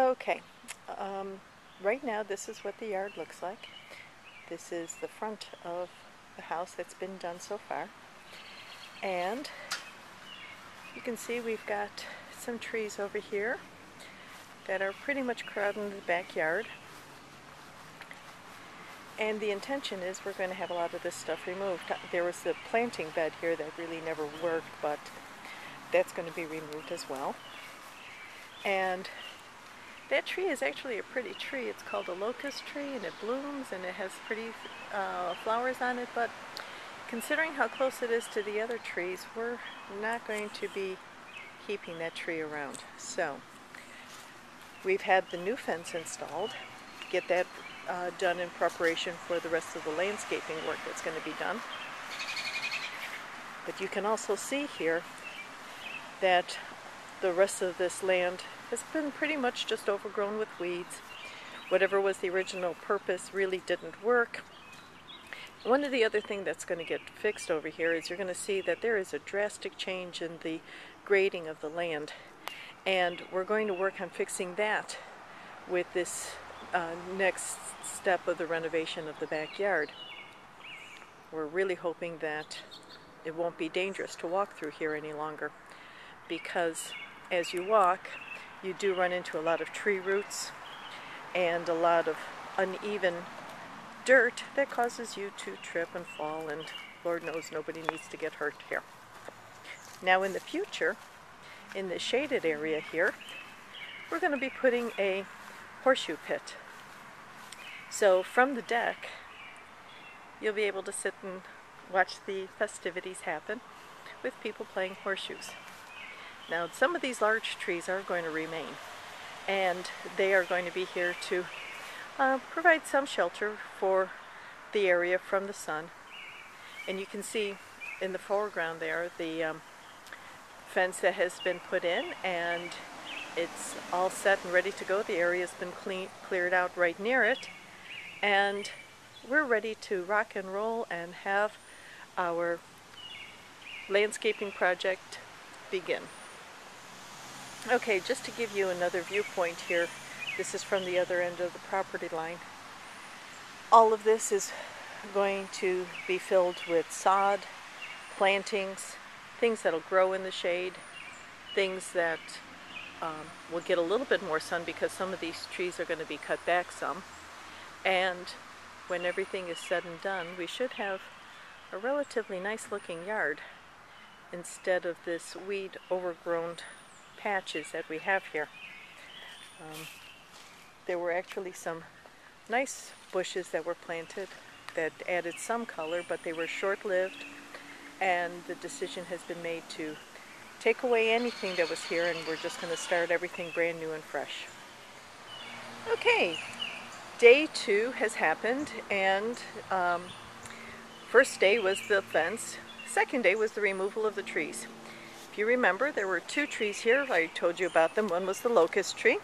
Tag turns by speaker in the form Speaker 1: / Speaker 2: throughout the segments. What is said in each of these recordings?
Speaker 1: Okay, right now this is what the yard looks like. This is the front of the house that's been done so far. And you can see we've got some trees over here that are pretty much crowding the backyard. And the intention is we're going to have a lot of this stuff removed. There was the planting bed here that really never worked, but that's going to be removed as well. And that tree is actually a pretty tree. It's called a locust tree, and it blooms and it has pretty flowers on it, but considering how close it is to the other trees, we're not going to be keeping that tree around. So we've had the new fence installed, get that done in preparation for the rest of the landscaping work that's going to be done. But you can also see here that the rest of this land has been pretty much just overgrown with weeds. Whatever was the original purpose really didn't work. One of the other things that's going to get fixed over here is you're going to see that there is a drastic change in the grading of the land, and we're going to work on fixing that with this next step of the renovation of the backyard. We're really hoping that it won't be dangerous to walk through here any longer, because as you walk you do run into a lot of tree roots and a lot of uneven dirt that causes you to trip and fall, and Lord knows nobody needs to get hurt here. Now in the future, in the shaded area here, we're going to be putting a horseshoe pit. So from the deck you'll be able to sit and watch the festivities happen with people playing horseshoes. Now some of these large trees are going to remain, and they are going to be here to provide some shelter for the area from the sun. And you can see in the foreground there the fence that has been put in, and it's all set and ready to go. The area's been cleared out right near it, and we're ready to rock and roll and have our landscaping project begin. Okay, just to give you another viewpoint here, this is from the other end of the property line. All of this is going to be filled with sod, plantings, things that'll grow in the shade, things that will get a little bit more sun because some of these trees are going to be cut back some. And when everything is said and done, we should have a relatively nice looking yard instead of this weed overgrown patches that we have here. There were actually some nice bushes that were planted that added some color, but they were short-lived, and the decision has been made to take away anything that was here, and we're just going to start everything brand new and fresh. Okay, day 2 has happened, and first day was the fence. Second day was the removal of the trees. If you remember, there were 2 trees here. I told you about them. One was the locust tree.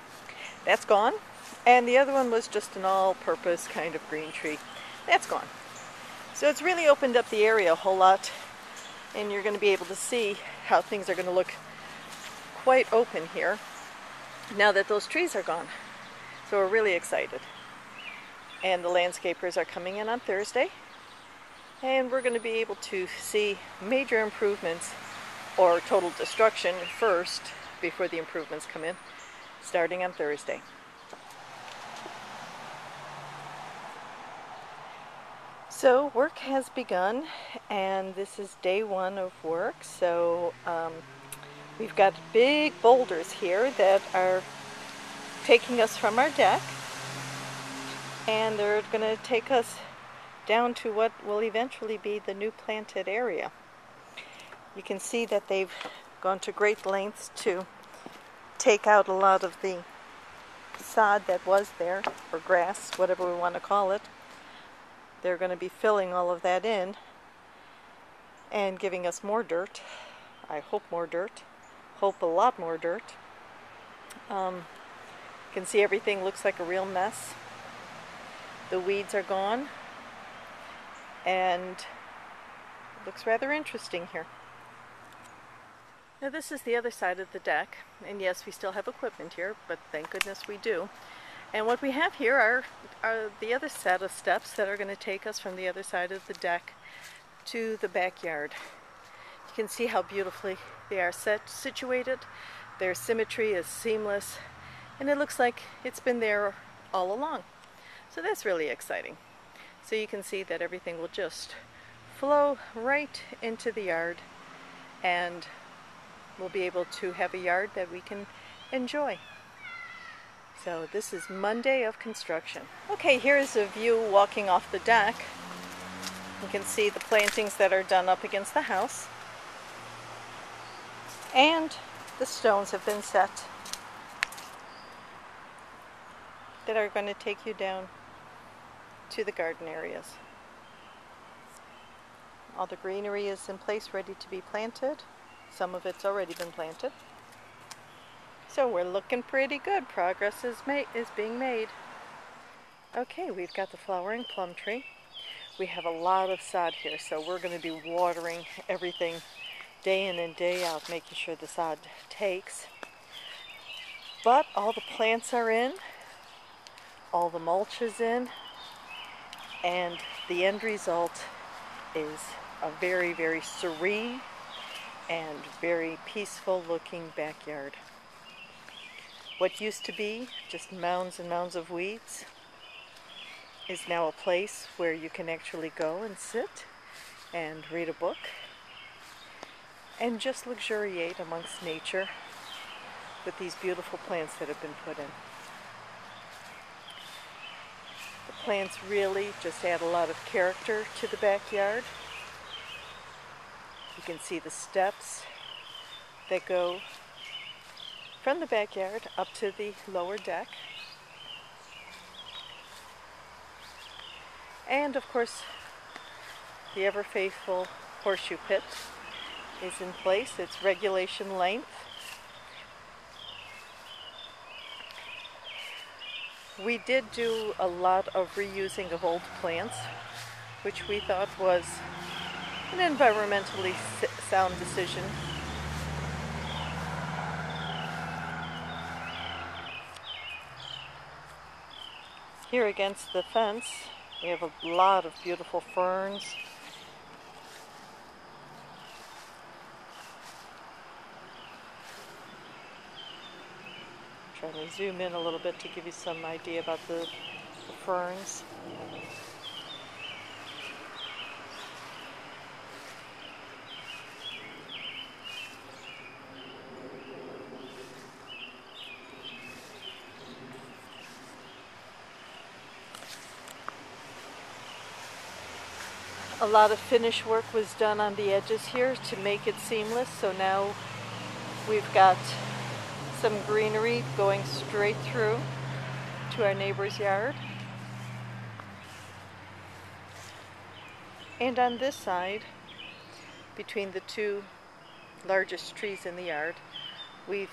Speaker 1: That's gone. And the other one was just an all-purpose kind of green tree. That's gone. So it's really opened up the area a whole lot, and you're going to be able to see how things are going to look quite open here now that those trees are gone. So we're really excited. And the landscapers are coming in on Thursday, and we're going to be able to see major improvements, or total destruction first before the improvements come in, starting on Thursday. So work has begun, and this is day 1 of work. So we've got big boulders here that are taking us from our deck, and they're going to take us down to what will eventually be the new planted area. You can see that they've gone to great lengths to take out a lot of the sod that was there, or grass, whatever we want to call it. They're going to be filling all of that in and giving us more dirt. I hope more dirt. Hope a lot more dirt. You can see everything looks like a real mess. The weeds are gone, and it looks rather interesting here. Now this is the other side of the deck, and yes, we still have equipment here, but thank goodness we do. And what we have here are the other set of steps that are going to take us from the other side of the deck to the backyard. You can see how beautifully they are situated. Their symmetry is seamless, and it looks like it's been there all along. So that's really exciting. So you can see that everything will just flow right into the yard, and we'll be able to have a yard that we can enjoy. So this is Monday of construction. Okay, here's a view walking off the deck. You can see the plantings that are done up against the house. And the stones have been set that are going to take you down to the garden areas. All the greenery is in place, ready to be planted. Some of it's already been planted. So we're looking pretty good. Progress is being made. Okay, we've got the flowering plum tree. We have a lot of sod here, so we're going to be watering everything day in and day out, making sure the sod takes. But all the plants are in, all the mulch is in, and the end result is a very, very serene and very peaceful looking backyard. What used to be just mounds and mounds of weeds is now a place where you can actually go and sit and read a book and just luxuriate amongst nature with these beautiful plants that have been put in. The plants really just add a lot of character to the backyard. You can see the steps that go from the backyard up to the lower deck. And of course, the ever faithful horseshoe pit is in place. It's regulation length. We did do a lot of reusing of old plants, which we thought was an environmentally sound decision. Here against the fence, we have a lot of beautiful ferns. I'm trying to zoom in a little bit to give you some idea about the ferns. A lot of finish work was done on the edges here to make it seamless, so now we've got some greenery going straight through to our neighbor's yard. And on this side, between the two largest trees in the yard, we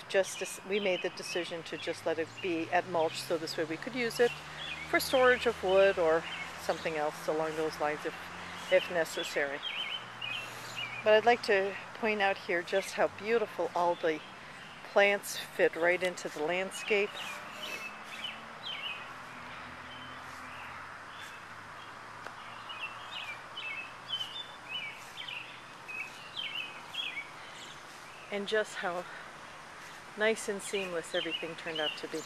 Speaker 1: made the decision to just let it be at mulch, so this way we could use it for storage of wood or something else along those lines if necessary. But I'd like to point out here just how beautiful all the plants fit right into the landscape. And just how nice and seamless everything turned out to be.